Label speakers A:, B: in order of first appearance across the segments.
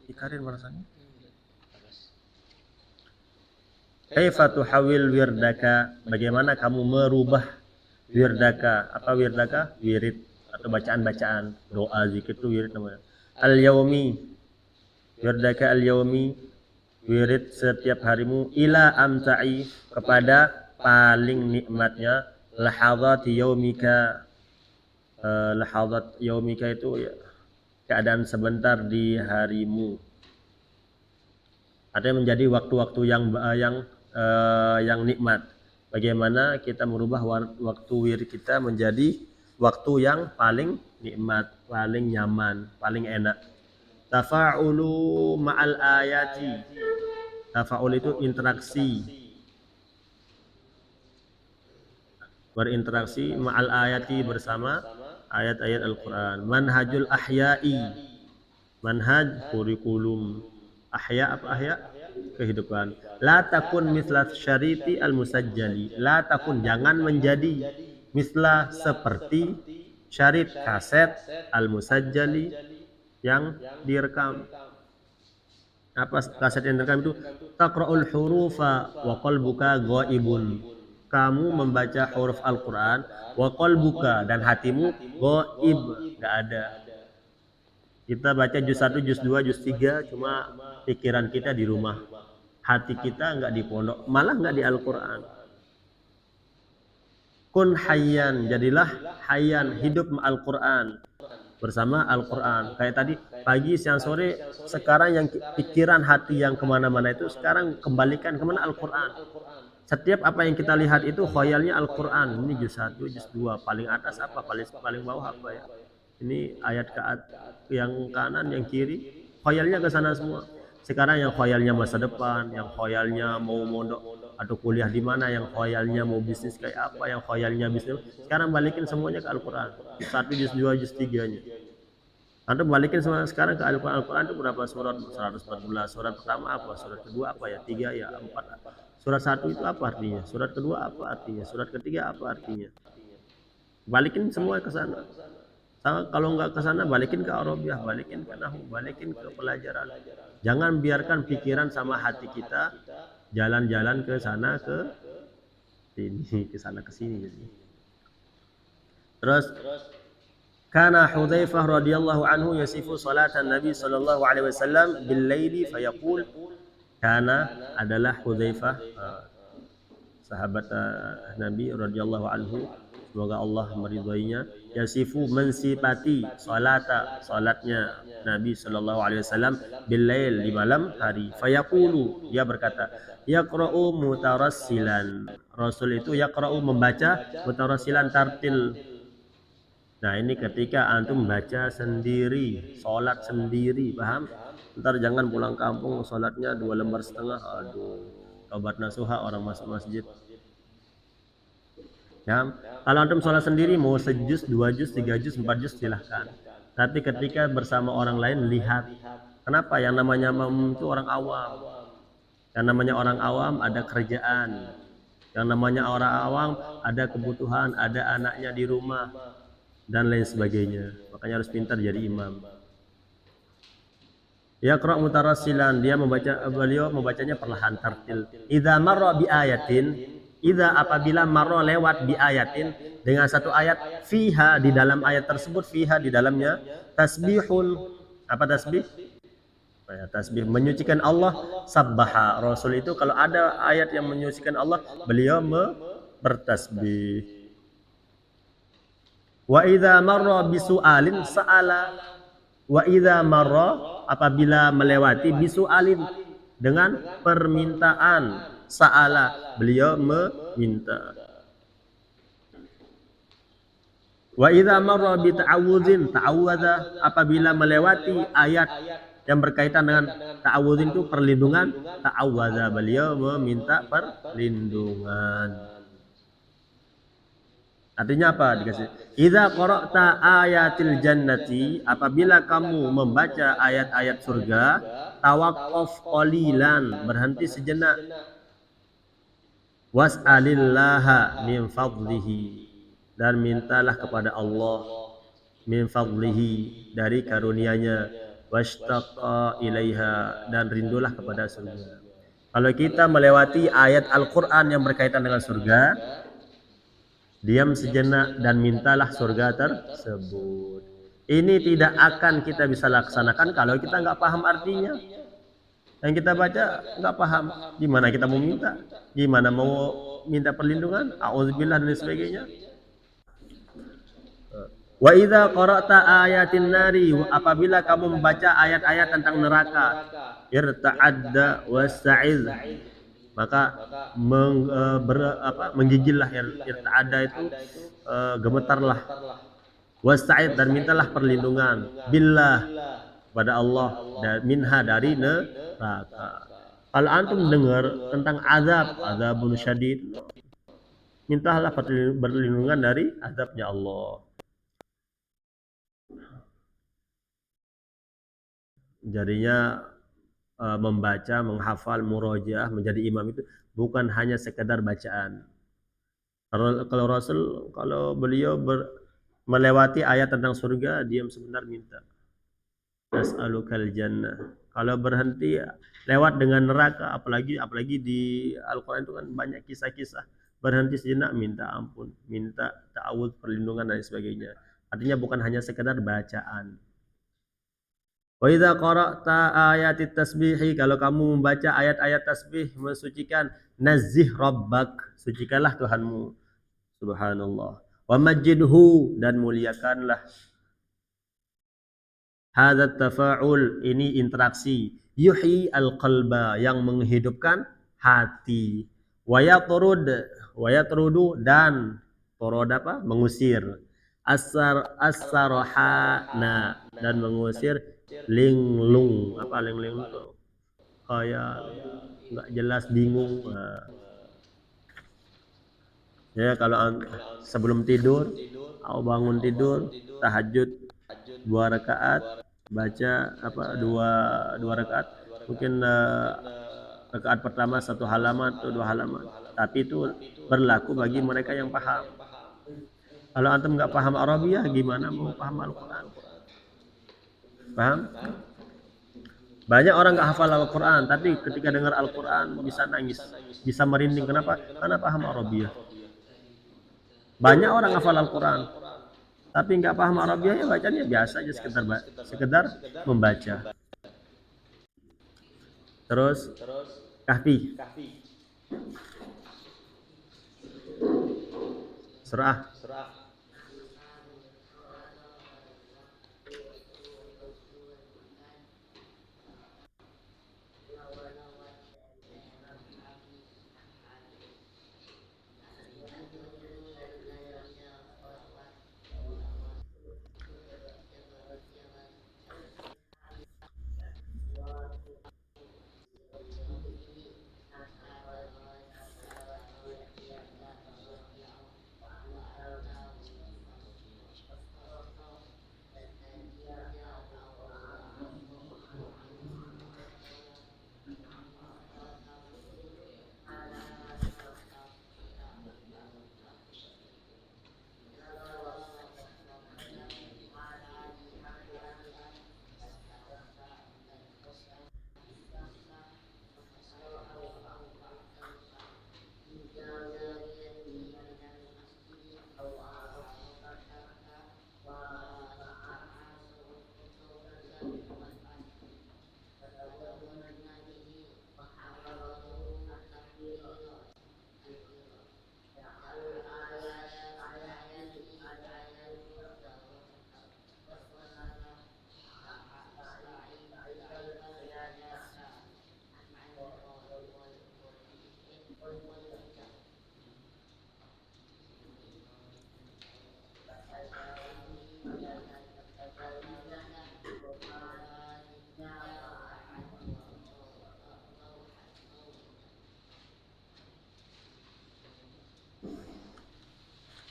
A: Ikarin balasannya. Kaifa tuhawil wirdaka, bagaimana kamu merubah wirdaka? Apa wirdaka? Wirid atau bacaan-bacaan, doa, zikir itu wirid namanya. Al-yaumi, wirdaka al-yaumi, wirid setiap harimu, ila amta'i, kepada paling nikmatnya lahadati yaumika. Lahadat yaumika itu ya, keadaan sebentar di harimu. Artinya menjadi waktu-waktu yang nikmat. Bagaimana kita merubah waktu wirid kita menjadi waktu yang paling nikmat, paling nyaman, paling enak. Tafa'ulu ma'al ayati. Tafa'ul itu interaksi. Berinteraksi ma'al ayati, bersama ayat-ayat Al-Quran. Manhajul ahya'i, manhaj kurikulum. Ahya apa ahya? Kehidupan. La takun misla syariti al-musajjali. La takun, jangan menjadi misla seperti syarit kaset al-musajjali yang direkam. Apa kaset yang direkam itu? Taqra'ul hurufa wa qalbuka ghaibun. Kamu membaca huruf Al-Quran, wa qalbuka, dan hatimu ghaib, enggak ada. Kita baca juz 1, juz 2, juz 3, cuma pikiran kita di rumah. Hati kita enggak di pondok, malah enggak di Al-Quran. Kun hayyan, jadilah hayyan, hidup Al-Quran, bersama Al-Quran. Kayak tadi, pagi, siang, sore, sekarang yang pikiran hati yang kemana-mana itu, sekarang kembalikan kemana? Al-Quran. Setiap apa yang kita lihat itu khayalnya Al-Quran. Ini juz 1, juz 2, paling atas apa, paling bawah apa ya. Ini ayat yang kanan, yang kiri, khayalnya ke sana semua. Sekarang yang khayalnya masa depan, yang khayalnya mau mondok atau kuliah di mana, yang khayalnya mau bisnis kayak apa, yang khayalnya bisnis. Sekarang balikin semuanya ke Al-Quran. Juz 1, juz 2, juz 3-nya. Antum balikin semua sekarang ke Al-Quran. Al-Quran itu berapa surat? 114. Surat pertama apa? Surat kedua apa ya? 3 ya? 4. Surat 1 itu apa artinya? Surat kedua apa artinya? Surat ketiga apa artinya? Balikin semua ke sana. Kalau nggak ke sana, balikin ke Arabiah, balikin ke Nahwu, balikin ke pelajaran. Jangan biarkan pikiran sama hati kita jalan-jalan ke sana ke sini, ke sana ke sini. Terus kana Hudzaifah radhiyallahu anhu yasifu salatan Nabi sallallahu alaihi wasallam bil laili fayaqul, kana adalah Hudzaifah, sahabat Nabi radhiyallahu anhu, semoga Allah meridhoinya, yasifu, mensifati salatnya Nabi sallallahu alaihi wasallam bil lail, di malam hari. Fayaqulu, dia berkata, yaqra'u mutarassilan. Rasul itu yaqra'u, membaca, mutarassilan, tartil. Nah, ini ketika antum baca sendiri, sholat sendiri, paham? Ntar jangan pulang kampung sholatnya 2 lembar setengah, aduh, taubat nasuha orang masuk masjid. Ya, kalau antum sholat sendiri mau sejuz, 2 juz, 3 juz, 4 juz silahkan. Tapi ketika bersama orang lain, lihat. Kenapa? Yang namanya itu orang awam. Yang namanya orang awam ada kerjaan. Yang namanya orang awam ada kebutuhan, ada anaknya di rumah, dan lain sebagainya. Makanya harus pintar jadi imam. Yaqra' mutarassilan, beliau membacanya perlahan, tartil. Idza marra bi ayatin, idza, apabila marra, lewat, bi ayatin, dengan satu ayat, fiha, di dalam ayat tersebut, fiha, di dalamnya, tasbihun, apa tasbih? Tasbih, menyucikan Allah, sabbaha. Rasul itu kalau ada ayat yang menyucikan Allah, beliau bertasbih. Wa idza marra bisu'alin sa'ala. Wa idza marra, apabila melewati, bisu'alin, dengan permintaan, sa'ala, beliau meminta. Wa idza marra bi ta'awudzin, ta'awadza, apabila melewati ayat yang berkaitan dengan ta'awudzin itu perlindungan, ta'awadza, beliau meminta perlindungan. Artinya apa? Dikasih, idza qara'ta ayatil jannati, apabila kamu membaca ayat-ayat surga, tawaqqaf qalilan, berhenti sejenak. Was'alillaha min fadlihi, dan mintalah kepada Allah, min fadlihi, dari karunia-Nya. washtaqa ilaiha, dan rindulah kepada surga. Kalau kita melewati ayat Al-Qur'an yang berkaitan dengan surga, diam sejenak dan mintalah surga tersebut. Ini tidak akan kita bisa laksanakan kalau kita nggak paham artinya. Yang kita baca nggak paham, gimana kita mau minta, gimana mau minta perlindungan, auzubillah dan sebagainya. Wa idza qara'ta ayatin nari, apabila kamu membaca ayat-ayat tentang neraka, irta'adda wasta'iz, maka menggigillah. Irta'adda itu gemetarlah, wasta'iz, dan mintalah perlindungan billah, pada Allah, dan minha, dari neraka. Kalau antum dengar tentang azabun syadid, mintalah perlindungan dari azabnya Allah. Jadinya membaca, menghafal, murojaah, menjadi imam itu bukan hanya sekedar bacaan. Kalau Rasul, kalau beliau melewati ayat tentang surga, diam sebentar minta, nas'alukal jannah. Kalau berhenti lewat dengan neraka, apalagi di Al-Quran itu kan banyak kisah-kisah, berhenti sejenak minta ampun, minta ta'awudz, perlindungan dan sebagainya. Artinya bukan hanya sekedar bacaan. Wa idza qara'ta ayatit tasbihi, kalau kamu membaca ayat-ayat tasbih mensucikan, nazih rabbak, sucikanlah Tuhanmu, subhanallah, wa majidhu, dan muliakanlah. Hadzat tafa'ul, ini interaksi, yuhyi al-qalba, yang menghidupkan hati, wa yatrudu, dan torod apa, mengusir, as-sarhana, dan mengusir linglung. Apa linglung itu? Kayak nggak jelas, bingung. Nah, ya kalau sebelum tidur, atau bangun tidur, tahajud 2 rakaat, baca apa, dua rakaat, mungkin rakaat pertama 1 halaman atau 2 halaman, tapi itu berlaku bagi mereka yang paham. Kalau antum nggak paham Arabiah, gimana mau paham Al-Quran? Paham? Banyak orang nggak hafal Al-Quran, tapi ketika dengar Al-Quran bisa nangis, bisa merinding. Kenapa? Karena paham Arabiah. Banyak orang hafal Al-Quran, tapi nggak paham Arabiah, ya bacanya biasa aja, sekedar membaca. Terus Kahfi, surah.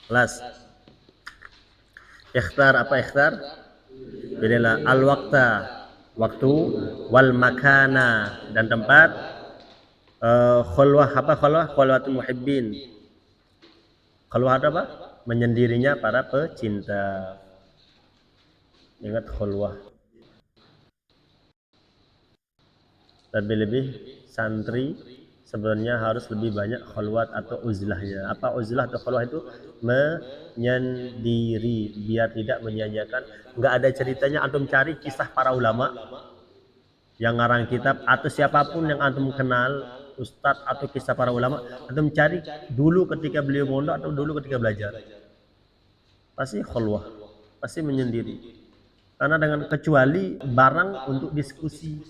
A: Las. Ikhtar, apa ikhtar? Pilihlah al-waqta, waktu, wal makana, dan tempat, khulwah, apa khulwah? Khulwatul muhibbin. Khulwah apa? Menyendirinya para pecinta. Ingat khulwah. lebih-lebih santri sebenarnya harus lebih banyak khalwat atau uzlahnya. Apa uzlah atau khalwah itu? Menyendiri, biar tidak menyanyiakan. Nggak ada ceritanya, antum cari kisah para ulama yang ngarang kitab atau siapapun yang antum kenal, ustadz atau kisah para ulama, antum cari dulu ketika beliau mondok atau dulu ketika belajar. Pasti khalwah, pasti menyendiri. Karena dengan kecuali barang untuk diskusi,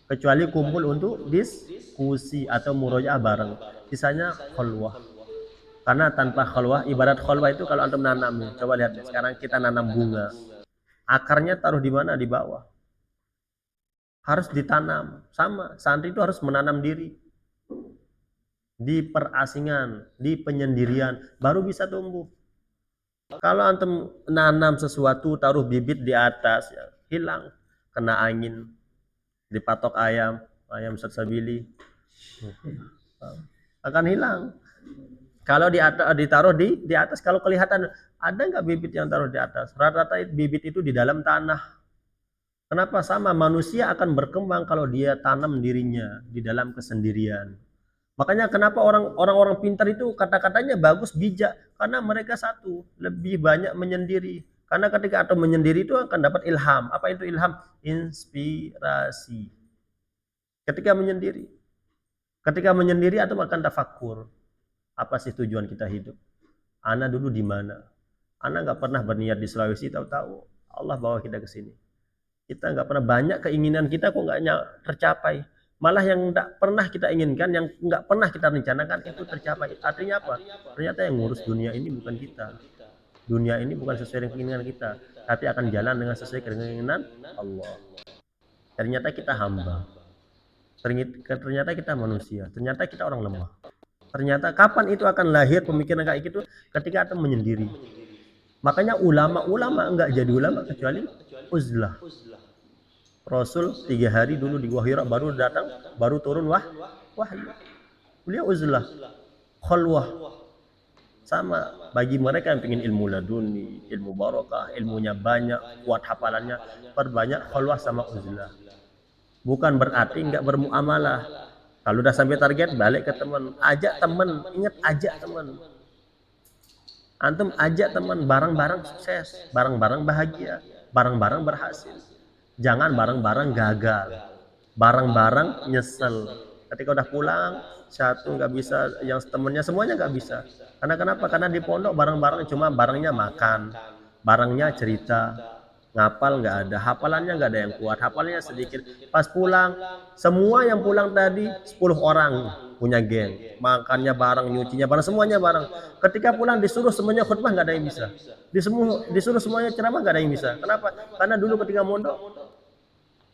A: kecuali kumpul untuk diskusi atau murojaah bareng, sisanya khalwah. Karena tanpa khalwah, ibarat khalwah itu kalau antum nanam nih, coba lihat sekarang kita nanam bunga, akarnya taruh di mana? Di bawah, harus ditanam. Sama santri itu harus menanam diri di perasingan, di penyendirian, baru bisa tumbuh. Kalau antum nanam sesuatu, taruh bibit di atas, ya, hilang, kena angin, dipatok ayam, ayam sersabili, akan hilang. Kalau ditaruh di atas, kalau kelihatan ada nggak bibit yang taruh di atas? Rata-rata bibit itu di dalam tanah. Kenapa? Sama manusia akan berkembang kalau dia tanam dirinya di dalam kesendirian. Makanya kenapa orang-orang pintar itu kata-katanya bagus, bijak, karena mereka satu, lebih banyak menyendiri. Karena ketika atau menyendiri itu akan dapat ilham. Apa itu ilham? Inspirasi. Ketika menyendiri. Ketika menyendiri atau akan tafakur. Apa sih tujuan kita hidup? Ana dulu di mana? Ana nggak pernah berniat di Sulawesi, tahu-tahu Allah bawa kita ke sini. Kita nggak pernah, banyak keinginan kita kok nggak tercapai. Malah yang nggak pernah kita inginkan, yang nggak pernah kita rencanakan itu tercapai. Artinya apa? Ternyata yang ngurus dunia ini bukan kita. Dunia ini bukan sesuai dengan keinginan kita, tapi akan jalan dengan sesuai dengan keinginan Allah. Ternyata kita hamba. Ternyata kita manusia. Ternyata kita orang lemah. Ternyata kapan itu akan lahir pemikiran kayak gitu? Ketika kita menyendiri. Makanya ulama-ulama enggak jadi ulama kecuali uzlah. Rasul 3 hari dulu di Gua Hira baru datang, baru turun wahyu. Beliau uzlah, khalwah. Sama bagi mereka yang ingin ilmu laduni, ilmu barokah, ilmunya banyak, kuat hafalannya, perbanyak khalwah sama uzlah. Bukan berarti enggak bermuamalah. Kalau udah sampai target, balik ke teman, ajak teman, ingat ajak teman. Antum ajak teman, bareng-bareng sukses, bareng-bareng bahagia, bareng-bareng berhasil. Jangan bareng-bareng gagal, bareng-bareng nyesel. Ketika udah pulang, satu nggak bisa, yang temennya semuanya nggak bisa. Karena kenapa? Karena di pondok bareng-bareng cuma barengnya makan, barengnya cerita, ngapal nggak ada, hafalannya nggak ada yang kuat, hafalannya sedikit. Pas pulang, semua yang pulang tadi 10 orang punya geng, makannya bareng, nyucinya bareng, semuanya bareng. Ketika pulang disuruh semuanya khutbah nggak ada yang bisa, disuruh semuanya ceramah nggak ada yang bisa. Kenapa? Karena dulu ketika mondok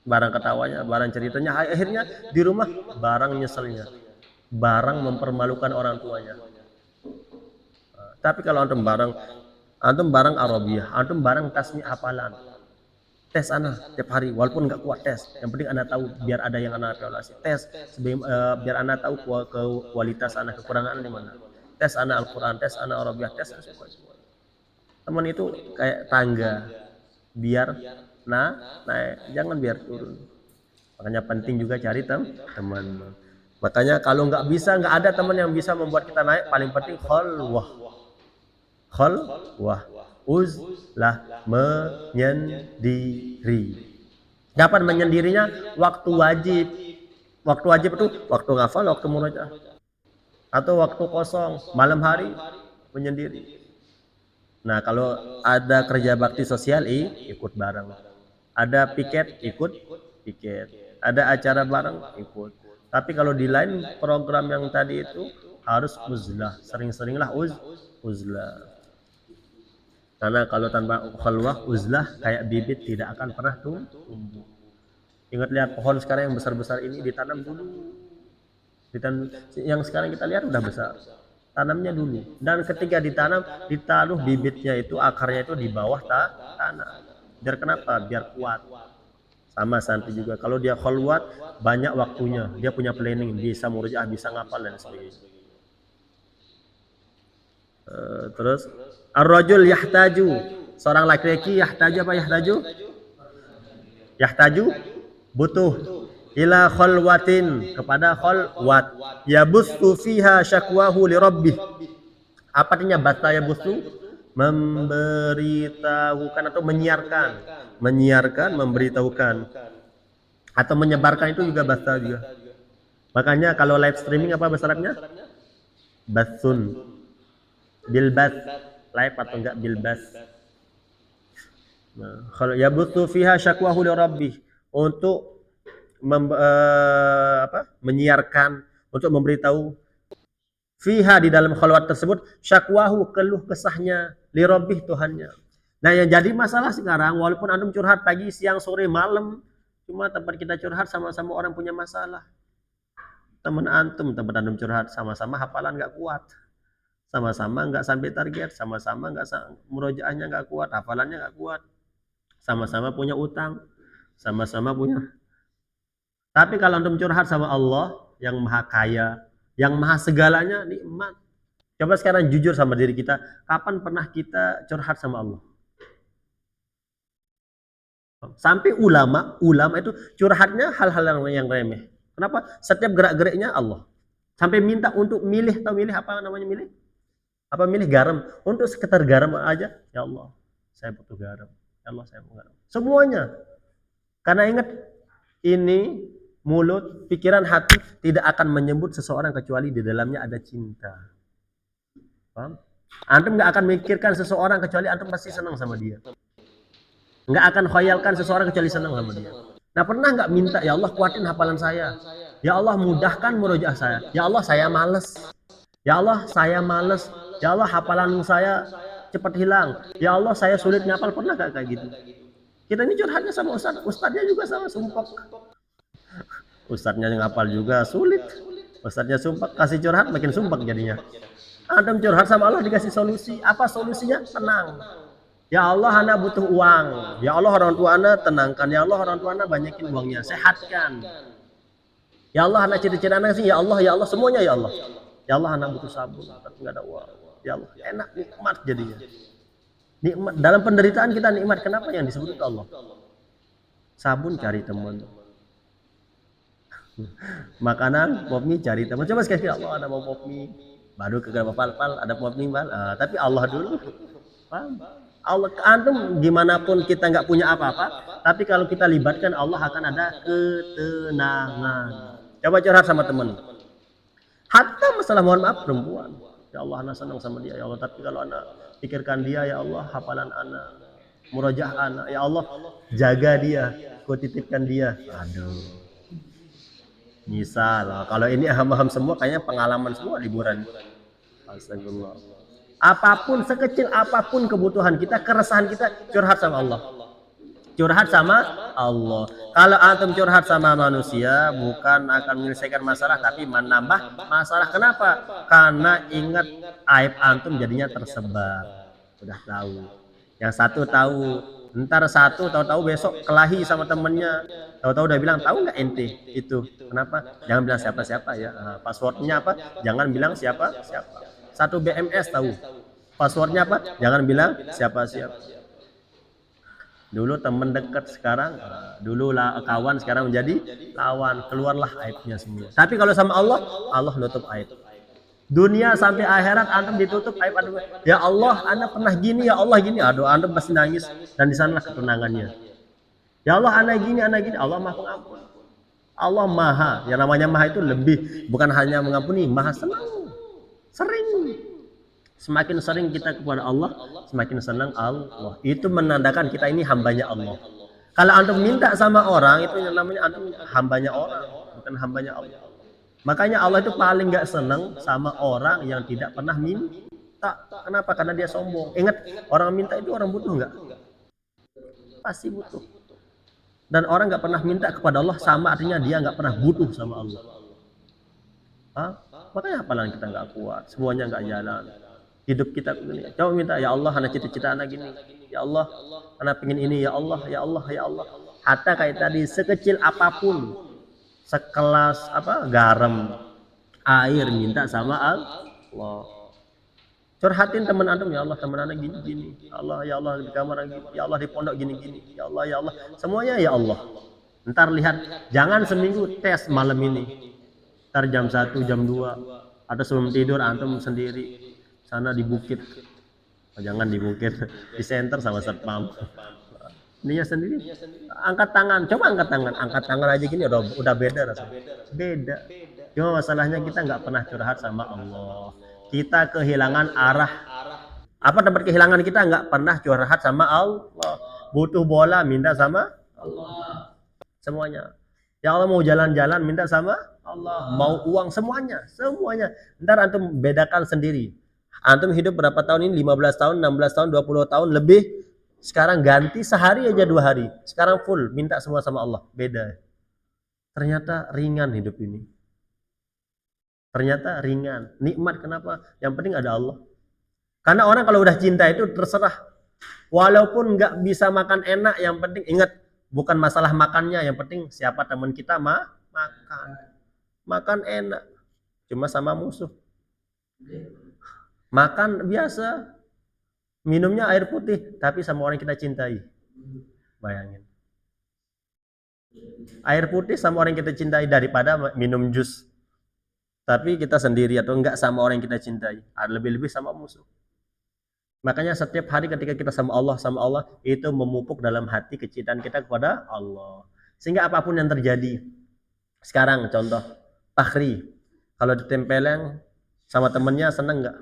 A: bareng ketawanya, bareng ceritanya, akhirnya di rumah bareng nyeselnya, bareng mempermalukan orang tuanya. Tapi kalau antum bareng Arabiah, antum bareng tasmi hafalan, tes ana tiap hari, walaupun nggak kuat tes, yang penting anda tahu, biar ada yang ana evaluasi, tes biar anda tahu kualitas ana, kekurangan di mana, tes ana Al-Quran, tes ana Arabiah, tes teman itu kayak tangga, biar naik, jangan biar turun. Makanya penting juga cari teman. Makanya kalau nggak ada teman yang bisa membuat kita naik, paling penting khalwah, uzlah, menyendiri. Kapan menyendirinya? Waktu wajib. Waktu wajib itu waktu ngafal, waktu murojaah, atau waktu kosong, malam hari menyendiri. Nah, kalau ada kerja bakti sosial, ikut bareng. Ada piket, ikut piket. Ada acara bareng, ikut. Tapi kalau di lain program yang tadi itu harus uzlah, sering-seringlah uzlah. Karena kalau tanpa khalwah, uzlah, kayak bibit tidak akan pernah tumbuh. Ingat, lihat pohon sekarang yang besar-besar ini ditanam dulu. Yang sekarang kita lihat udah besar. Tanamnya dulu. Dan ketika ditanam, ditaruh bibitnya itu, akarnya itu di bawah tanah. Biar kenapa? Biar kuat. Sama santri juga. Kalau dia khalwat, banyak waktunya. Dia punya planning, bisa murojaah, bisa ngapal dan sebagainya. Terus ar-rajul yahtaju, seorang laki-laki yahtaju apa yahtaju? Yahtaju, butuh. ila khalwatin, kepada khalwat, yabussu fiha syakwahu li rabbih. Apa artinya basta yabussu? Memberitahukan atau menyiarkan, memberitahukan atau menyebarkan, itu juga basta juga. Makanya kalau live streaming apa bahasa Arabnya? Basun, bilbas, live atau enggak bilbas. Nah, kalau yabutsu fiha syakwahu li rabbih, untuk menyiarkan, untuk memberitahu fiha, di dalam khalwat tersebut, syakwahu, keluh kesahnya, li rabbih, Tuhannya. Nah, yang jadi masalah sekarang, walaupun antum curhat pagi, siang, sore, malam, cuma tempat kita curhat sama-sama orang punya masalah. Teman antum, tempat antum curhat, sama-sama hafalan nggak kuat, sama-sama nggak sampai target, sama-sama nggak, murojaahnya nggak kuat, hafalannya nggak kuat, sama-sama punya utang, sama-sama punya. Tapi kalau antum curhat sama Allah yang maha kaya, yang maha segalanya, nikmat. Coba sekarang jujur sama diri kita, kapan pernah kita curhat sama Allah? Sampai ulama itu curhatnya hal-hal yang remeh. Kenapa? Setiap gerak-geriknya Allah. Sampai minta untuk milih, tahu milih apa namanya milih? Apa milih garam? Untuk sekedar garam aja, ya Allah, saya butuh garam. Ya Allah, saya butuh garam. Semuanya. Karena ingat, ini mulut, pikiran, hati tidak akan menyebut seseorang kecuali di dalamnya ada cinta. Paham? Antum nggak akan mikirkan seseorang kecuali antum pasti senang sama dia. Nggak akan khayalkan seseorang kecuali senang sama dia. Nah, pernah nggak minta, ya Allah kuatin hafalan saya, ya Allah mudahkan murojaah saya, ya Allah saya males, ya Allah saya males, ya Allah hafalan saya cepat hilang, ya Allah saya sulit ngapal. Pernah nggak kayak gitu? Kita ini curhatnya sama ustadznya juga sama, sumpah. Ustadznya ngapal juga sulit, ustadznya sumpah, kasih curhat makin sumpah jadinya. Antum curhat sama Allah dikasih solusi, apa solusinya? Tenang. Ya Allah, anak butuh uang. Ya Allah, orang tua anak tenangkan. Ya Allah, orang tua anak banyakin uangnya, sehatkan. Ya Allah, anak cita-cita anak sih. Ya Allah, semuanya ya Allah. Ya Allah, anak butuh sabun, tapi nggak ada uang. Ya Allah, enak, nikmat jadinya. Nikmat dalam penderitaan kita, nikmat. Kenapa yang disebut itu Allah? Sabun cari teman, makanan pop mie cari teman. Coba sekali, Allah ada mau pop mie, baru ke pal ada pop mie bal. Tapi Allah dulu. Paham? Allah, antum gimana pun kita nggak punya apa-apa, tapi kalau kita libatkan Allah akan ada ketenangan. Coba curhat sama teman. Hatta masalah, mohon maaf, perempuan. Ya Allah, anak senang sama dia, ya Allah. Tapi kalau anak pikirkan dia, ya Allah, hafalan anak, murojaah anak, ya Allah, jaga dia, kau titipkan dia. Aduh. Misal, kalau ini aham-aham semua, kayaknya pengalaman semua liburan. Astagfirullah. Apapun, sekecil apapun kebutuhan kita, keresahan kita, curhat sama Allah. Curhat sama Allah. Kalau antum curhat sama manusia, bukan akan menyelesaikan masalah, tapi menambah masalah. Kenapa? Karena ingat, aib antum jadinya tersebar. Sudah tahu. Yang satu tahu, ntar satu tahu-tahu besok kelahi sama temennya. Tahu-tahu udah bilang, tahu nggak ente itu? Kenapa? Jangan bilang siapa-siapa ya. Passwordnya apa? Jangan bilang siapa-siapa. Satu BMS tahu passwordnya apa, jangan bilang siapa-siapa. Dulu teman dekat, sekarang dulu lah kawan, sekarang menjadi lawan. Keluarlah aibnya semua. Tapi kalau sama Allah, Allah nutup aib. Dunia sampai akhirat antum ditutup aib antum. Ya Allah, anda pernah gini, ya Allah gini. Aduh, antum pasti nangis, dan di sanalah ketenangannya. Ya Allah, anda gini, Allah maha pengampun. Allah maha, yang namanya maha itu lebih, bukan hanya mengampuni, maha senang. Sering, semakin sering kita kepada Allah, semakin senang Allah. Itu menandakan kita ini hambanya Allah. Kalau antum minta sama orang, itu yang namanya antum hambanya orang, bukan hambanya Allah. Makanya Allah itu paling gak senang sama orang yang tidak pernah minta. Kenapa? Karena dia sombong. Ingat, orang minta itu orang butuh nggak? Pasti butuh. Dan orang gak pernah minta kepada Allah, sama artinya dia gak pernah butuh sama Allah. Makanya hafalan kita nggak kuat, semuanya nggak jalan. Hidup kita begini. Coba minta, ya Allah, anak cita-cita anak gini. Ya Allah, anak pengen ini. Ya Allah, ya Allah, ya Allah. Hatta kayak tadi, sekecil apapun, sekelas garam, air, minta sama Allah. Curhatin teman antum, ya Allah, teman anak gini-gini. Ya Allah, ya Allah, di kamar gini. Ya Allah, di pondok gini-gini. Ya Allah, semuanya ya Allah. Ntar lihat, jangan seminggu tes malam ini. Ntar jam 1, jam 2, atau sebelum tidur antum sendiri sana di bukit. Oh, jangan di bukit, di center sama satpam. Dia sendiri angkat tangan, coba angkat tangan aja gini udah beda rasanya. Beda. Cuma masalahnya kita nggak pernah curhat sama Allah. Kita kehilangan arah. Apa tempat kehilangan kita nggak pernah curhat sama Allah. Butuh bola minta sama Allah. Semuanya. Ya Allah mau jalan-jalan minta sama Allah. Mau uang semuanya. Ntar antum bedakan sendiri. Antum hidup berapa tahun ini? 15 tahun, 16 tahun, 20 tahun lebih. Sekarang ganti sehari aja 2 hari. Sekarang full minta semua sama Allah. Beda. Ternyata ringan hidup ini. Ternyata ringan. Nikmat kenapa? Yang penting ada Allah. Karena orang kalau udah cinta itu terserah. Walaupun nggak bisa makan enak, yang penting ingat bukan masalah makannya, yang penting siapa teman kita makan. Makan enak. Cuma sama musuh. Makan biasa. Minumnya air putih, tapi sama orang kita cintai. Bayangin. Air putih sama orang kita cintai daripada minum jus. Tapi kita sendiri atau enggak sama orang yang kita cintai. Lebih-lebih sama musuh. Makanya setiap hari ketika kita sama Allah itu memupuk dalam hati kecintaan kita kepada Allah. Sehingga apapun yang terjadi. Sekarang contoh, Fakhri kalau ditempeleng sama temennya seneng nggak?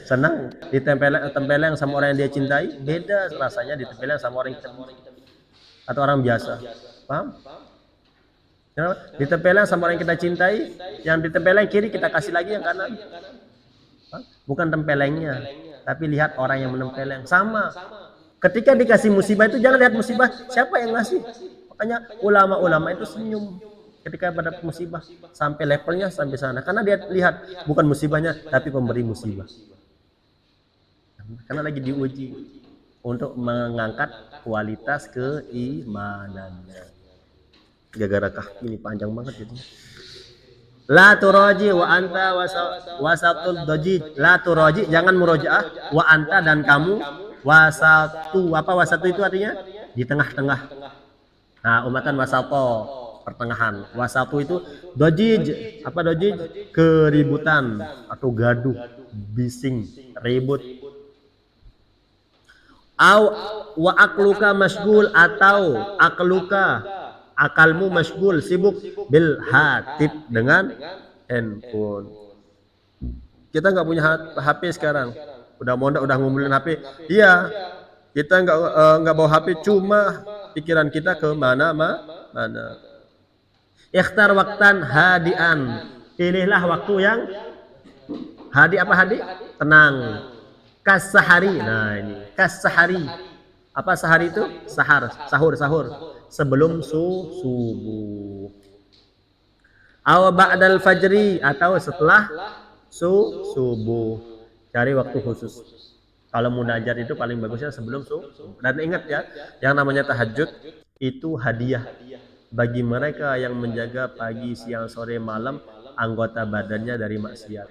A: Senang ditempeleng sama orang yang dia cintai. Beda rasanya ditempeleng sama orang yang kita atau orang biasa. Paham? Ditempeleng sama orang yang kita cintai, yang ditempeleng kiri kita kasih lagi yang kanan. Bukan tempelengnya, tapi lihat orang yang menempeleng. Sama. Ketika dikasih musibah itu jangan lihat musibah siapa yang ngasih. Makanya ulama-ulama itu senyum ketika pada musibah sampai levelnya sampai sana. Karena dia lihat bukan musibahnya tapi pemberi musibah. Karena lagi diuji untuk mengangkat kualitas keimanannya. Gara-gara ini panjang banget gitu. La turaji wa anta wasatul dajij. La turaji jangan murojaah wa anta dan kamu wasatu. Apa wasatu itu artinya? Di tengah-tengah. Nah, umatan wasato, pertengahan. Wasatu itu dajij. Apa dajij? Keributan atau gaduh, bising, ribut. Au wa akluka masgul atau akluka akalmu masgul sibuk bil hatib dengan handphone. Kita nggak punya HP sekarang. Udah mondok udah ngumpulin HP. Iya. Kita nggak bawa HP cuma pikiran kita ke mana. Ikhtar waktan hadian. Pilihlah waktu yang hadi apa hadi? Tenang. Kas-sahari. Nah, ini kas-sahari. Apa sahari itu? Sahur. Sebelum subuh. Aw ba'dal fajri atau setelah subuh. Cari waktu khusus. Kalau munajat itu paling bagusnya sebelum subuh. Dan ingat ya, yang namanya tahajud itu hadiah bagi mereka yang menjaga pagi, siang, sore, malam anggota badannya dari maksiat.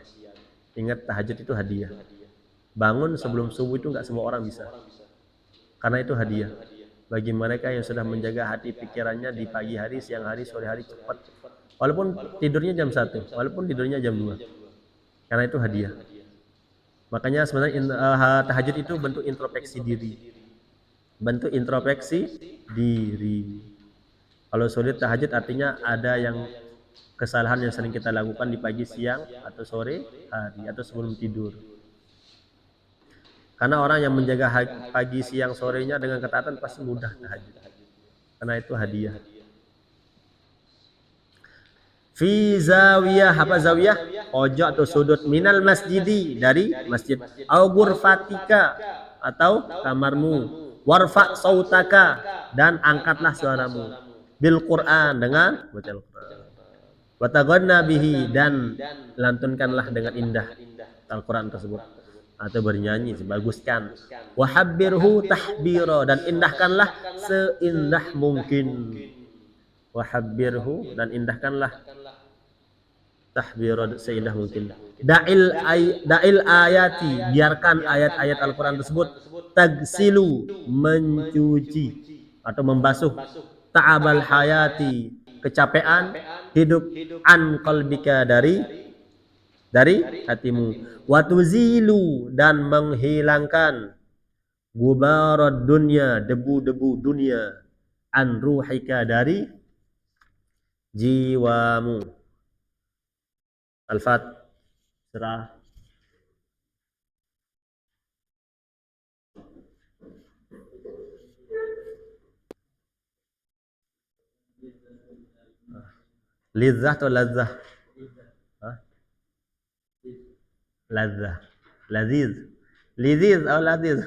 A: Ingat tahajud itu hadiah. Bangun sebelum subuh itu nggak semua orang bisa. Karena itu hadiah bagi mereka yang sudah menjaga hati pikirannya di pagi hari, siang hari, sore hari cepat. Walaupun tidurnya jam 1, walaupun tidurnya jam 2. Karena itu hadiah. Makanya sebenarnya tahajud itu bentuk introspeksi diri. Bentuk introspeksi diri. Kalau sulit tahajud artinya ada yang kesalahan yang sering kita lakukan di pagi, siang, atau sore hari, atau sebelum tidur. Karena orang yang menjaga pagi, siang, sorenya dengan ketaatan pasti mudah tahajud. Karena itu hadiah. Fi zawiyah, apa zawiyah? Pojok atau sudut minal masjidi, dari masjid. Au ghurfatika, atau kamarmu. Warfa sautaka, dan angkatlah suaramu. Bil Quran, dengan baca Al-Quran. Wataghanna bihi, dan lantunkanlah dengan indah Al-Quran tersebut. Atau bernyanyi, baguskan. Wahabbirhu tahbiro, dan indahkanlah seindah mungkin. Wahabbirhu, dan indahkanlah tahbiro seindah mungkin. Da'il ayati, biarkan ayat-ayat Al-Quran tersebut tagsilu, mencuci atau membasuh ta'abal hayati, kecapean hidup, an qalbika, dari hatimu, wa tuzilu, dan menghilangkan gubarad dunya, debu-debu dunia, an ruhika, dari jiwamu. Al-Fat, serah. Lizzah atau lazah? Hah? Lazah. Laziz. Liziz atau laziz?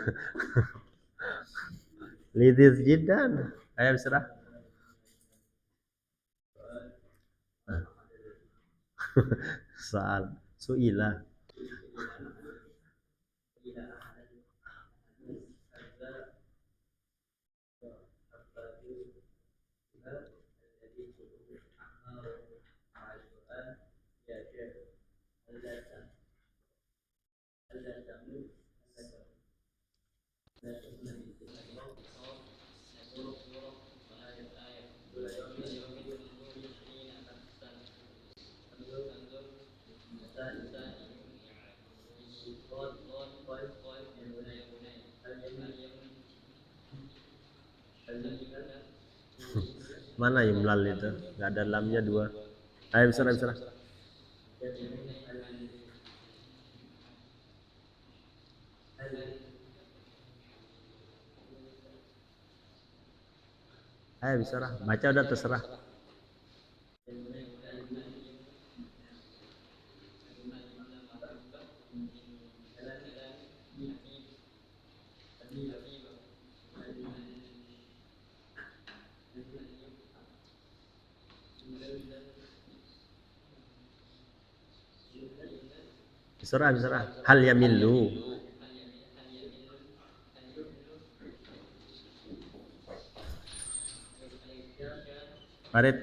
A: Liziz jiddan. Ayo serah. Soal suila. Mana imlal itu? Gak ada lamnya dua. Ayo serah, serah. Ayo serah. Baca udah terserah. Serah, serah. Hal yamillu. Farid.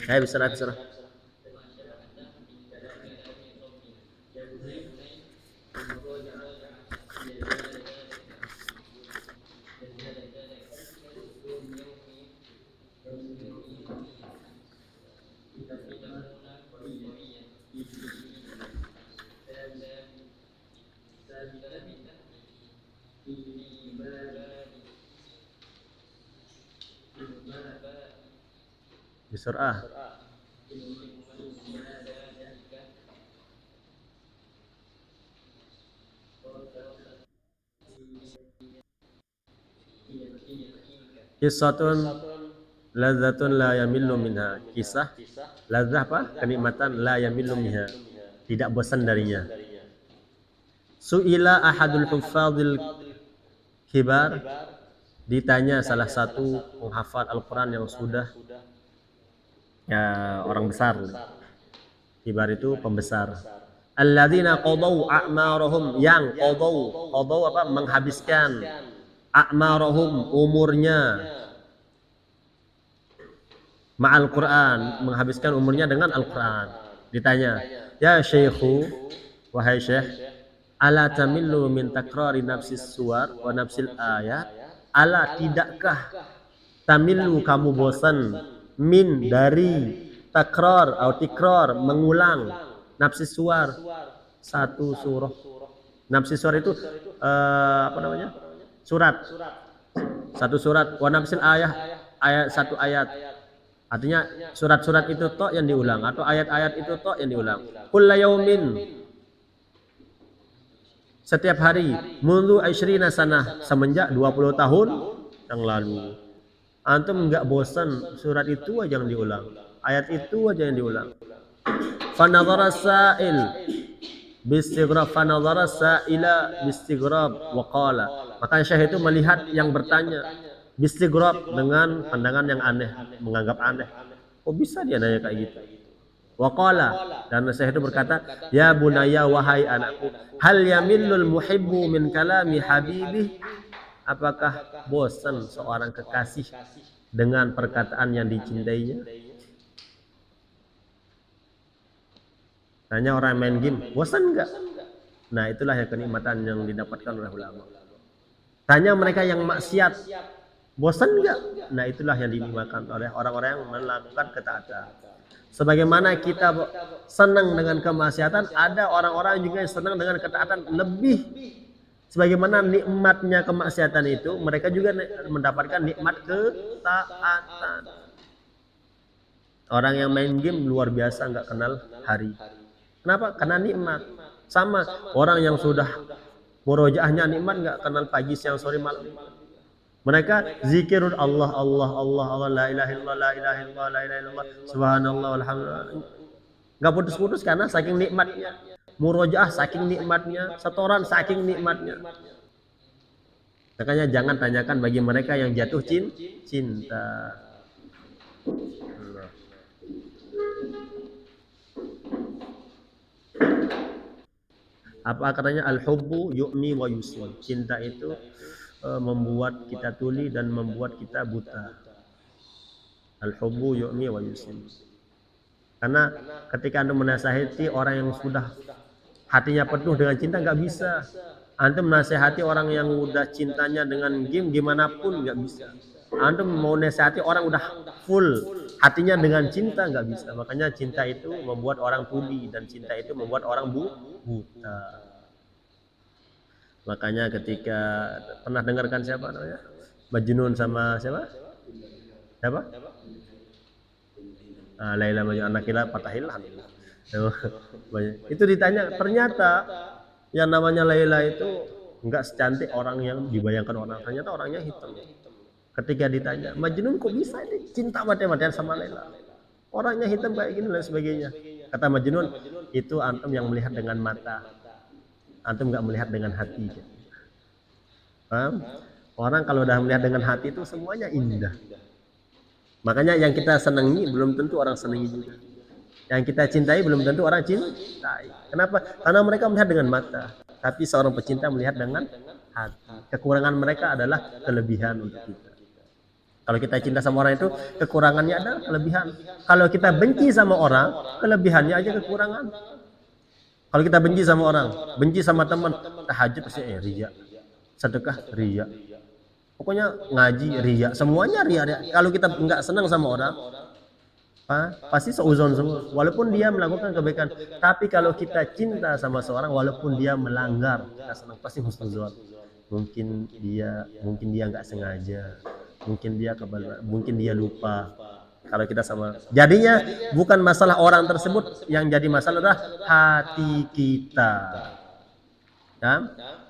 A: Ayo serah, serah. Bisur'ah. Kisatun lazatun la yamillu minha. Kisah lazah apa? Kenikmatan la yamillu minha. Tidak bosan darinya. Su'ila ahadul huffadil kibar, ditanya salah satu penghafal Al-Quran yang sudah ya orang besar. Kibar itu pembesar. Alladzina qadau a'marahum, yang qadau apa? Menghabiskan a'marahum, umurnya, ma'al Quran, menghabiskan umurnya dengan Al-Quran. Ditanya, ya syekhu, wahai syekh, ala tamillu min takrari nafsis suwar wa nafsil ayat, ala tidakkah tamillu kamu bosan, min dari takrar atau tikrar, mengulang, nafsis suwar, satu surah. Nafsis suwar itu apa namanya? Surat. Satu surat. Wa nafsil ayat, ayat satu ayat. Artinya surat-surat itu tok yang diulang atau ayat-ayat itu tok yang diulang. Kulla yaumin, setiap hari, mundu 20 sanah, semenjak 20 tahun yang lalu. Antum nggak bosan surat itu aja yang diulang, ayat itu aja yang diulang. Fanadhara sa'il bistighrab, fanadhara sa'ila bistighrab wa qala. Maka Syekh itu melihat yang bertanya bistighrab dengan pandangan yang aneh, menganggap aneh. Kok bisa dia nanya kayak gitu? Wa qala, dan Syekh itu berkata, "Ya bunayya, wahai anakku, hal yamillul muhibbu min kalami habibih?" Apakah bosan seorang kekasih dengan perkataan yang dicintainya? Tanya orang main game, bosan enggak? Nah, itulah yang kenikmatan yang didapatkan oleh ulama. Tanya mereka yang maksiat, bosan enggak? Nah, itulah yang dinikmatkan oleh orang-orang yang melakukan ketaatan. Sebagaimana kita senang dengan kemaksiatan, ada orang-orang juga yang senang dengan ketaatan lebih. Sebagaimana nikmatnya kemaksiatan itu, mereka juga mendapatkan nikmat ketaatan. Orang yang main game luar biasa nggak kenal hari. Kenapa? Karena nikmat. Sama orang yang sudah murojaahnya nikmat nggak kenal pagi, siang, sore, malam. Mereka zikirun Allah, Allah, Allah, Allah, la ilaha illallah, la ilaha illallah, la ilaha illallah, subhanallah, alhamdulillah. Nggak putus-putus karena saking nikmatnya. Murojaah saking nikmatnya, setoran saking nikmatnya. Makanya jangan tanyakan bagi mereka yang jatuh cinta. Apa katanya, al-hubbu yu'mi wa yusim. Cinta itu membuat kita tuli dan membuat kita buta. Al-hubbu yu'mi wa yusim. Karena ketika Anda menasihati orang yang sudah hatinya penuh dengan cinta, nggak bisa. Antum menasihati orang yang udah cintanya dengan game gimana pun nggak bisa. Antum mau nasihati orang udah full hatinya dengan cinta, nggak bisa. Makanya cinta itu membuat orang tuli dan cinta itu membuat orang buta. Makanya ketika pernah dengarkan siapa namanya? Majnun sama siapa? Siapa? Laila Majnun, anak kita Fatahillah. Itu ditanya, ternyata yang namanya Laila itu enggak secantik orang yang dibayangkan orang. Ternyata orangnya hitam. Ketika ditanya, Majnun kok bisa ini cinta mati-matian sama Laila? Orangnya hitam kayak gini dan sebagainya. Kata Majnun, itu antum yang melihat dengan mata. Antum nggak melihat dengan hati. Paham? Orang kalau udah melihat dengan hati itu semuanya indah. Makanya yang kita senangi belum tentu orang senangi juga. Yang kita cintai belum tentu orang cintai. Kenapa? Karena mereka melihat dengan mata. Tapi seorang pecinta melihat dengan hati. Kekurangan mereka adalah kelebihan untuk kita. Kalau kita cinta sama orang itu, kekurangannya adalah kelebihan. Kalau kita benci sama orang, kelebihannya aja kekurangan. Kalau kita benci sama orang, benci sama teman, tahajud pasti riya. Sedekah riya. Pokoknya ngaji riya, semuanya riya. Kalau kita nggak senang sama orang, pasti seuzon semua. Walaupun dia melakukan kebaikan, tapi kalau kita cinta sama seorang, walaupun dia melanggar, kita senang, pasti husnuzon. Mungkin dia nggak sengaja, mungkin dia lupa. Kalau kita sama, jadinya bukan masalah orang tersebut, yang jadi masalah adalah hati kita. Ya?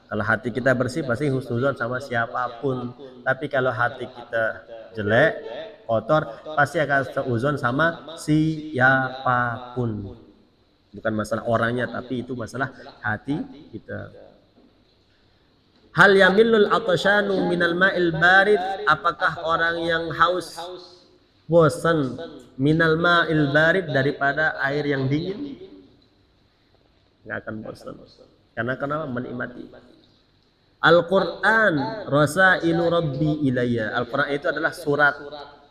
A: Kalau hati kita bersih pasti husnuzon sama siapapun. Tapi kalau hati kita jelek, kotor, pasti akan seuzon sama siapapun. Bukan masalah orangnya, tapi itu masalah hati kita. Hal yamillul atashanu minal ma'il barid, apakah orang yang haus bosan minal ma'il barid daripada air yang dingin? Nggak akan bosan. Karena kenapa? Menikmati. Al-Quran rasailu Rabbi ilayya. Al-Quran itu adalah surat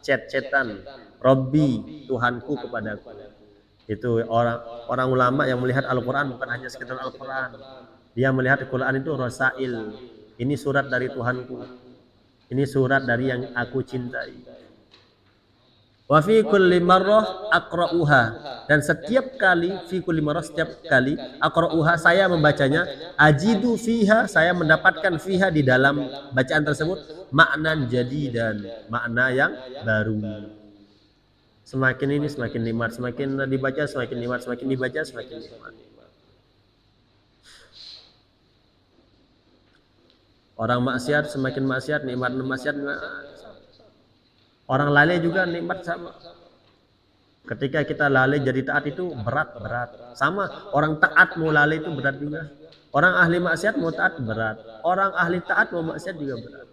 A: chat-chatan Rabbi, Tuhanku kepadaku. Itu orang ulama yang melihat Al-Quran bukan hanya sekedar Al-Quran. Dia melihat Al-Quran itu rasail. Ini surat dari Tuhanku. Ini surat dari yang aku cintai. Wa fi kulli marrah aqra'uha, dan setiap kali aqra'uha saya membacanya, ajidu fiha, saya mendapatkan fiha di dalam bacaan tersebut maknan jadidan, makna yang baru. Semakin ini semakin nikmat, semakin dibaca semakin nikmat, semakin dibaca semakin nikmat. Orang maksiat semakin maksiat, nikmat maksiat. Orang lalai juga nikmat sama. Ketika kita lalai jadi taat itu berat. Sama orang taat mau lalai itu berat juga. Orang ahli maksiat mau taat berat. Orang ahli taat mau maksiat juga berat.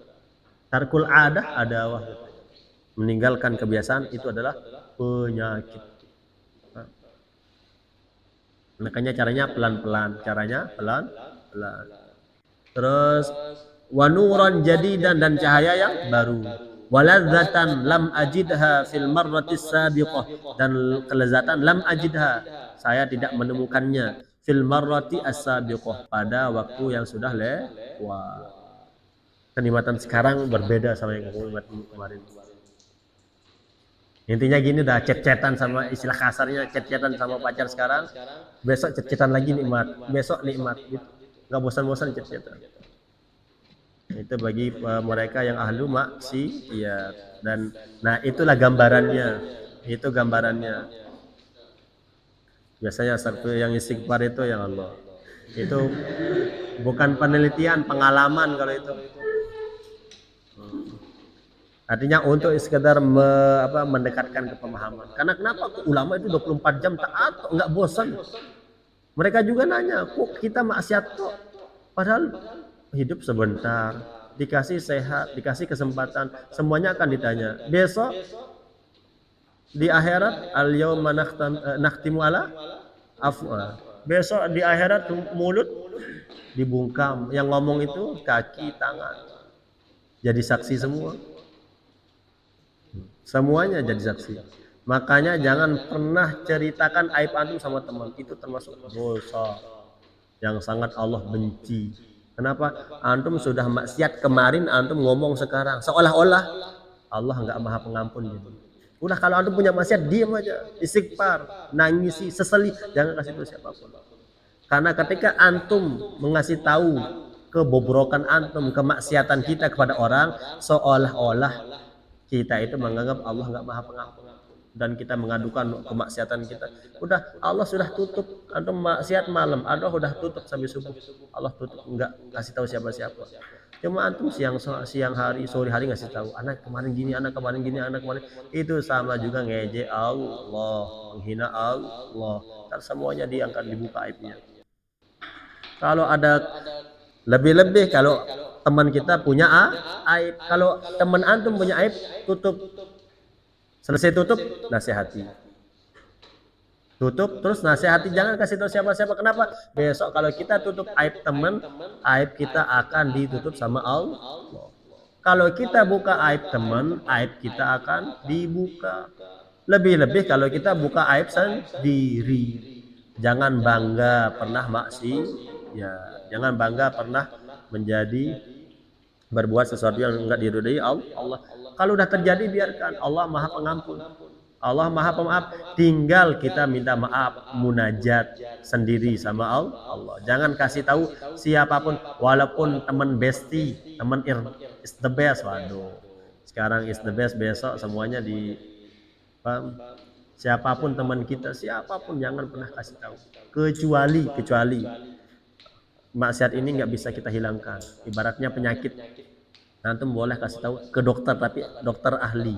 A: Tarkul adah adawah. Meninggalkan kebiasaan itu adalah penyakit. Makanya caranya pelan-pelan. Terus wanuran jadidan dan cahaya yang baru. Waladzatan lam ajidha fil marratis sabiqah, dan kelezatan lam ajidha, saya tidak menemukannya fil marrati as-sabiqah, pada waktu yang sudah lewat. Kenikmatan sekarang berbeda sama yang kemarin. Intinya gini dah, chat-chatan sama, istilah kasarnya chat-chatan sama pacar sekarang, besok chat-chatan lagi nikmat, besok nikmat gitu. Nggak bosan-bosan chat-chatan. Itu bagi mereka yang ahlu maksiat. Dan nah itulah gambarannya, itu gambarannya. Biasanya satu yang istighfar itu yang Allah, itu bukan penelitian, pengalaman kalau itu. Artinya untuk sekedar mendekatkan ke pemahaman. Karena kenapa ulama itu 24 jam taat nggak bosan. Mereka juga nanya, kok kita maksiat kok, padahal hidup sebentar, dikasih sehat, dikasih kesempatan, semuanya akan ditanya. Besok di akhirat, al yauma nakhtimu ala afwa. Besok di akhirat mulut dibungkam, yang ngomong itu kaki, tangan. Jadi saksi semua. Semuanya jadi saksi. Makanya jangan pernah ceritakan aib antum sama teman, itu termasuk dosa yang sangat Allah benci. Kenapa? Antum sudah maksiat kemarin, antum ngomong sekarang seolah-olah Allah nggak maha pengampun gitu. Udah, kalau antum punya maksiat diam aja, istighfar, nangisi, seseli, jangan kasih tahu siapapun. Karena ketika antum mengasih tahu kebobrokan antum, kemaksiatan kita kepada orang, seolah-olah kita itu menganggap Allah nggak maha pengampun, dan kita mengadukan kemaksiatan kita. Udah, Allah sudah tutup, antum maksiat malam, Allah sudah tutup sampai subuh, Allah tutup, nggak kasih tahu siapa-siapa. Cuma antum siang hari, sore hari ngasih tahu, anak kemarin gini, anak kemarin gini, anak kemarin. Itu sama juga ngejek Allah, menghina Allah. Ntar semuanya diangkat, dibuka aibnya. Kalau ada lebih-lebih, kalau teman kita punya aib, kalau teman antum punya aib, tutup. Selesai tutup, nasihati. Tutup, terus nasihati, jangan kasih tahu siapa-siapa. Kenapa? Besok kalau kita tutup aib teman, aib kita akan ditutup sama Allah. Kalau kita buka aib teman, aib kita akan dibuka. Lebih-lebih kalau kita buka aib sendiri. Jangan bangga pernah maksiat, ya. Jangan bangga pernah menjadi berbuat sesuatu yang enggak diridhai Allah. Kalau udah terjadi, biarkan. Allah maha pengampun, Allah maha pemaaf. Tinggal kita minta maaf, munajat sendiri sama Allah. Jangan kasih tahu siapapun, walaupun teman bestie, teman is the best. Waduh, sekarang is the best, besok semuanya di siapapun teman kita, siapapun jangan pernah kasih tahu, kecuali maksiat ini nggak bisa kita hilangkan. Ibaratnya penyakit, antum boleh kasih tahu ke dokter, tapi dokter ahli.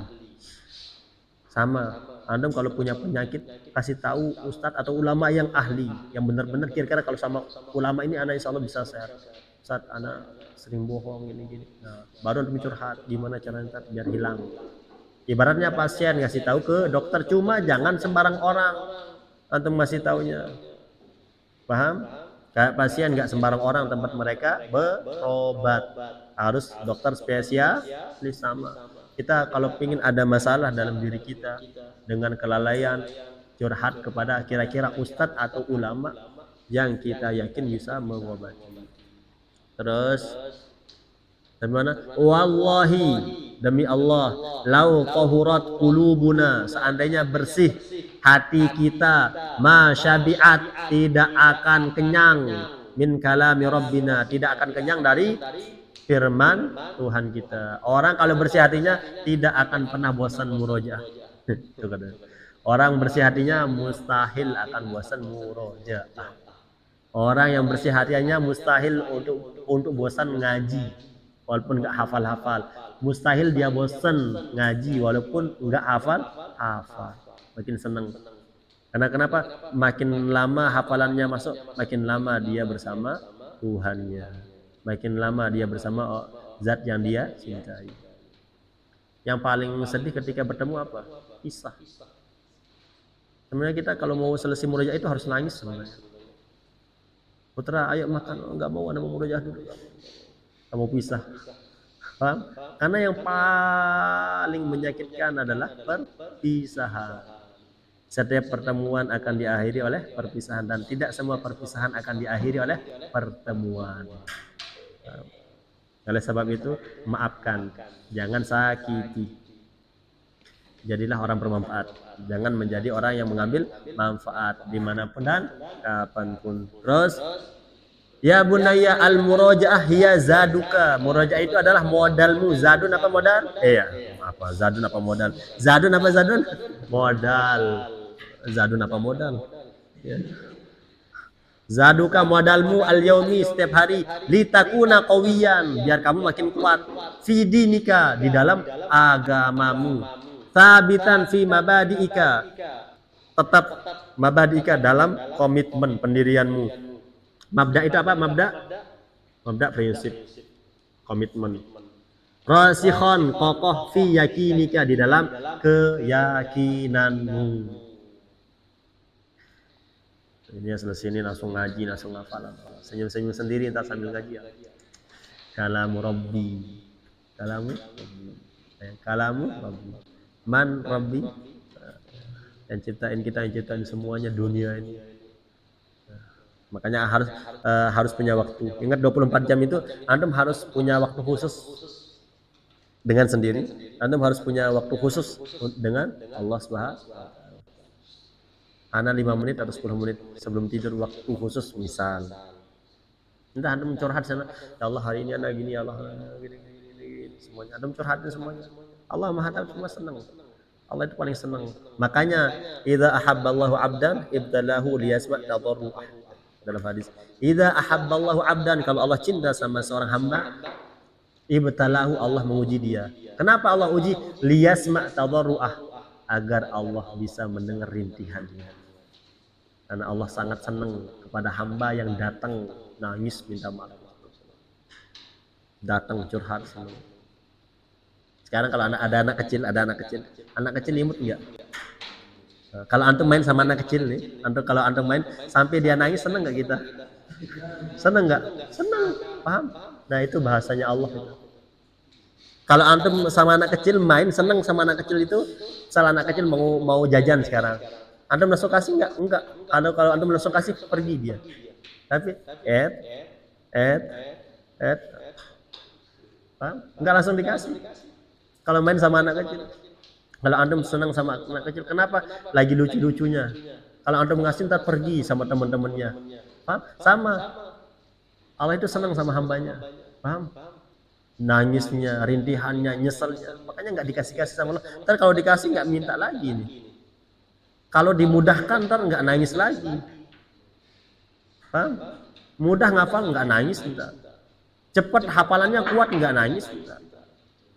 A: Sama, antum kalau punya penyakit kasih tahu ustadz atau ulama yang ahli, yang benar-benar kira-kira kalau sama ulama ini anak insya Allah bisa sehat. Ustadz, anak sering bohong gini-gini. Nah, baru antum curhat gimana caranya biar hilang. Ibaratnya pasien ngasih tahu ke dokter, cuma jangan sembarang orang antum ngasih taunya. Paham? Kayak pasien nggak sembarang orang tempat mereka berobat, harus dokter spesialis. Sama kita kalau ingin ada masalah dalam diri kita dengan kelalaian, curhat kepada kira-kira ustadz atau ulama yang kita yakin bisa mengobati. Terus bagaimana? Wallahi, demi Allah, lau qahurat qulubuna, seandainya bersih hati kita, masyabi'at, tidak akan kenyang, min kalami rabbina, tidak akan kenyang dari firman Tuhan kita. Orang kalau bersih hatinya tidak akan pernah bosan murojaah. Orang bersih hatinya mustahil akan bosan murojaah. Orang yang bersih hatinya mustahil untuk bosan ngaji. walaupun nggak hafal-hafal. Mustahil dia bosen ngaji walaupun nggak hafal. Makin seneng. Karena kenapa? Makin lama hafalannya masuk, makin lama dia bersama Tuhannya. Makin lama dia bersama zat yang dia cintai. Yang paling sedih ketika bertemu apa? Pisah. Sebenarnya kita kalau mau selesai murojaah itu harus nangis sebenarnya. Putra, ayo makan. Oh, nggak mau, ada mau murojaah dulu. Kamu pisah. Paham? Karena yang paling menyakitkan adalah perpisahan. Setiap pertemuan akan diakhiri oleh perpisahan dan tidak semua perpisahan akan diakhiri oleh pertemuan. Oleh sebab itu, maafkan, jangan sakiti. Jadilah orang bermanfaat. Jangan menjadi orang yang mengambil manfaat dimanapun dan kapanpun. Terus, ya bunaya al murojaah hiya zaduka. Murojaah itu adalah modalmu. Zadun apa modal? Iya, apa zadun apa modal? Zadun apa zadun? Modal. Zadun apa modal? Ya. Zaduka modalmu al yaumi setiap hari litakuna qawiyan biar kamu makin kuat fi dinika di dalam agamamu sabitan fi mabadiika tetap mabadiika dalam komitmen pendirianmu. Mabda itu apa? Mabda prinsip, komitmen. Rasikhon kokoh fi yakinika di dalam keyakinanmu. Ini selesai ini langsung ngaji, langsung hafal. Senyum-senyum sendiri entar sambil ngaji ya. Kalamu Rabbi. Kalamu Rabbi. Man Rabbi. Yang ciptain kita, yang ciptain semuanya dunia ini. Makanya harus punya waktu. Ingat 24 jam itu antum harus punya waktu khusus dengan sendiri. Antum harus punya waktu khusus dengan Allah Subhanahu. Ana 5 menit atau 10 menit sebelum tidur waktu khusus misal. Entah antum curhat sana, ya Allah hari ini ana gini, ya Allah gini, semuanya. Antum curhatin semuanya. Allah Maha Tahu, semua senang. Allah itu paling senang. Makanya idza ahabballahu 'abdan ibtalahu liyasma' tadarruah. Dalam hadis, idza ahabballahu 'abdan, kalau Allah cinta sama seorang hamba, ibtalahu, Allah menguji dia. Kenapa Allah uji? Liyasma' tadarruah, agar Allah bisa mendengar rintihannya. Karena Allah sangat senang kepada hamba yang datang nangis minta maaf, datang curhat senang. Sekarang kalau ada anak kecil imut enggak? Kalau antum main sama anak kecil nih, kalau antum main sampai dia nangis, senang nggak kita? Senang nggak? Senang, paham? Nah itu bahasanya Allah itu. Kalau antum sama anak kecil main, senang sama anak kecil itu, salah anak kecil mau jajan sekarang. Antum langsung kasih enggak? Enggak. Kalau antum langsung kasih, pergi dia. Tapi paham? Enggak langsung dikasih. Kalau main sama anak kecil. Kalau antum senang sama anak kecil, kenapa? Lagi lucu-lucunya. Kalau antum ngasih, ntar pergi sama teman-temannya. Paham? Sama. Allah itu senang sama hambanya. Paham? Nangisnya, rintihannya, nyeselnya. Makanya nggak dikasih-kasih sama Allah. Ntar kalau dikasih nggak minta lagi nih. Kalau dimudahkan ntar nggak nangis lagi. Paham? Mudah ngafal nggak nangis ntar. Cepat hafalannya kuat nggak nangis ntar.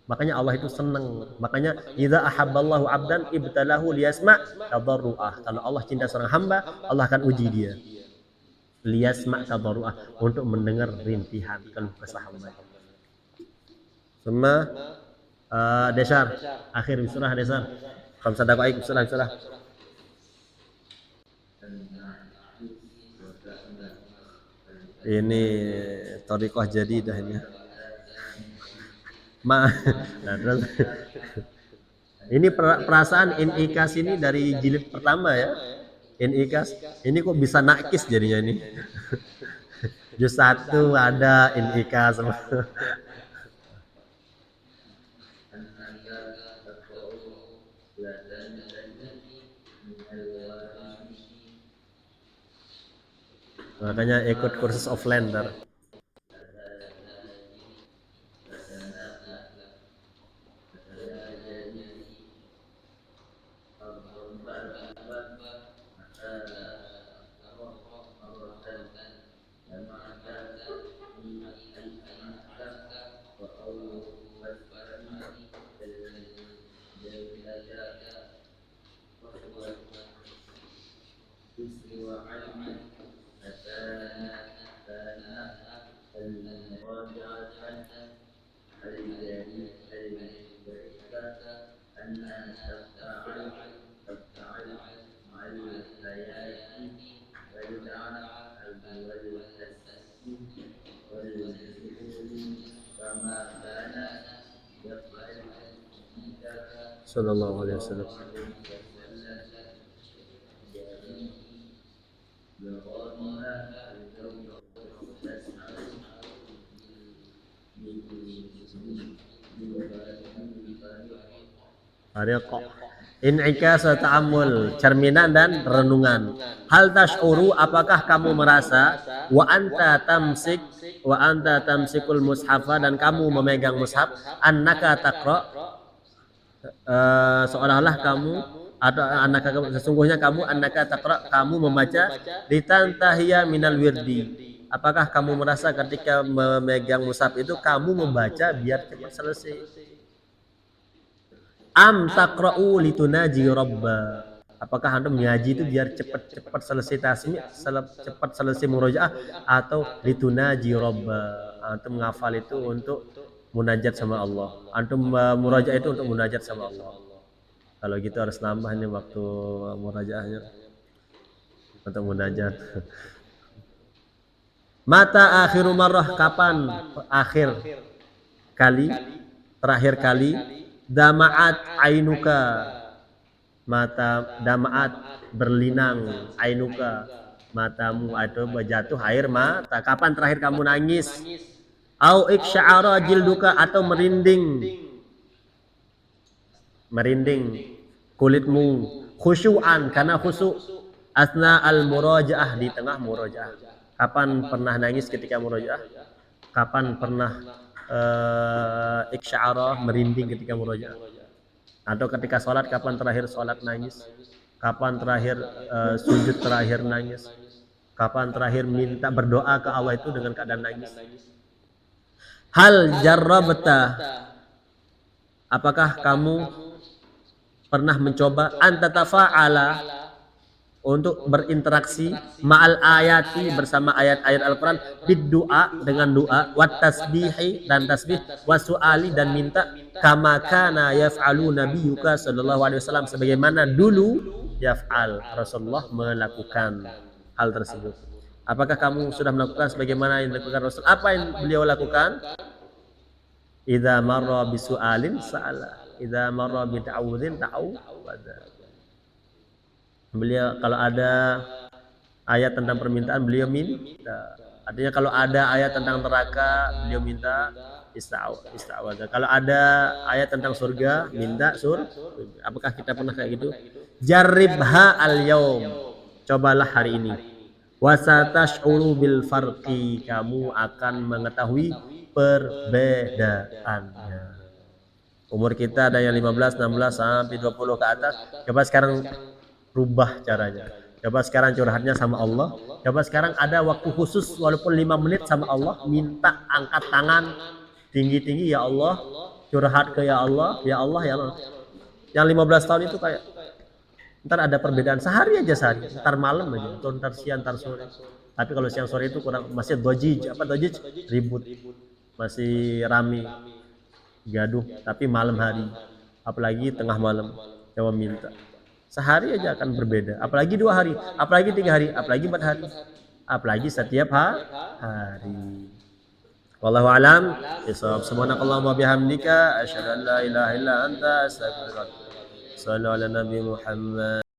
A: Makanya Allah itu senang. Makanya idza ahabballahu 'abdan ibtalahu liyasma' tadarruah. Kalau Allah cinta seorang hamba, Allah akan uji dia. Liyasma' tadarruah, untuk mendengar rintihan keluh kesah hamba. Semua desar akhir surah desar. Khamsa daqaiq surah. Ini thariqah jadidah ini. Nah, terus ini perasaan inikas ini dari jilid pertama ya. Inikas ini kok bisa nakis jadinya ini. Juz 1 ada inikas. Makanya ikut kursus offline ntar. Sallallahu alaihi wasallam. Ariqa. In'ikas wa ta'ammul, cerminan dan renungan. Hal tash'uru, apakah kamu merasa wa anta tamsikul mushafa, dan kamu memegang mushaf, annaka taqra, seolah-olah kamu, atau annaka, sesungguhnya kamu, annaka taqra, kamu membaca, litantahiya minal wirdi, apakah kamu merasa ketika memegang mushaf itu kamu membaca biar cepat selesai? Am taqra'u litunaji rabba, apakah antum ngaji itu biar cepat selesai tasmi, cepat selesai murojaah, atau litunaji rabba, antum ngafal itu untuk munajat sama Allah, antum murojaah itu untuk munajat sama Allah. Kalau gitu harus nambah nih waktu murojaahnya untuk munajat. Mata akhiru marrah, kapan akhir kali, terakhir kali, dama'at ainuka, mata dama'at, berlinang, ainuka, matamu, atau jatuh air mata, kapan terakhir kamu nangis? Au iksya'ara jilduka, atau merinding kulitmu, khusyu'an, karena khusyuk, asna al murajaah, di tengah murajaah. Kapan pernah nangis ketika murajaah? Kapan pernah iksya'ara, merinding ketika murojaah? Atau ketika sholat, kapan terakhir sholat nangis? Kapan terakhir sujud terakhir nangis? Kapan terakhir minta berdoa ke Allah itu dengan keadaan nangis? Hal jarrabta, apakah kamu pernah mencoba antatafa'ala, untuk berinteraksi, ma'al ayati, bersama ayat-ayat Al-Quran, biddu'a, dengan doa, wat tasbihi, dan tasbih, wasu'ali, dan minta, kama kana yaf'alu nabiyuka sallallahu alaihi wasallam, sebagaimana dulu yaf'al, Rasulullah melakukan hal tersebut. Apakah kamu sudah melakukan sebagaimana yang dilakukan Rasul? Apa yang beliau lakukan? Idza marra bisu'alin sa'ala, idza marra bita'awudin ta'awwada. Beliau kalau ada ayat tentang permintaan, beliau minta. Artinya kalau ada ayat tentang neraka, beliau minta ista'wadha. Kalau ada ayat tentang surga, minta surga. Apakah kita pernah kayak gitu? Jarribha al-yaum, cobalah hari ini. Wasatash'uru bil farqi, kamu akan mengetahui perbedaannya. Umur kita ada yang 15, 16 sampai 20 ke atas. Coba sekarang rubah caranya. Coba sekarang curhatnya sama Allah. Coba sekarang ada waktu khusus walaupun 5 menit sama Allah, minta, angkat tangan tinggi-tinggi, ya Allah, curhat ke ya Allah, ya Allah, ya Allah. Yang 15 tahun itu kayak ntar ada perbedaan sehari aja, sehari, ntar malam aja, atau ntar siang, ntar sore. Tapi kalau siang sore itu kurang, masih dojij, ribut, masih rame, gaduh. Tapi malam hari, apalagi tengah malam, coba minta. Sehari aja akan berbeda, apalagi 2 hari, apalagi 3 hari, apalagi 4 hari, apalagi setiap hari. Wallahu alam bisawab. Subhanakallahumma bihamdika asyhadu an la ilaha illa anta astaghfiruka wa atubu ilaik. Shallallahu ala nabi Muhammad.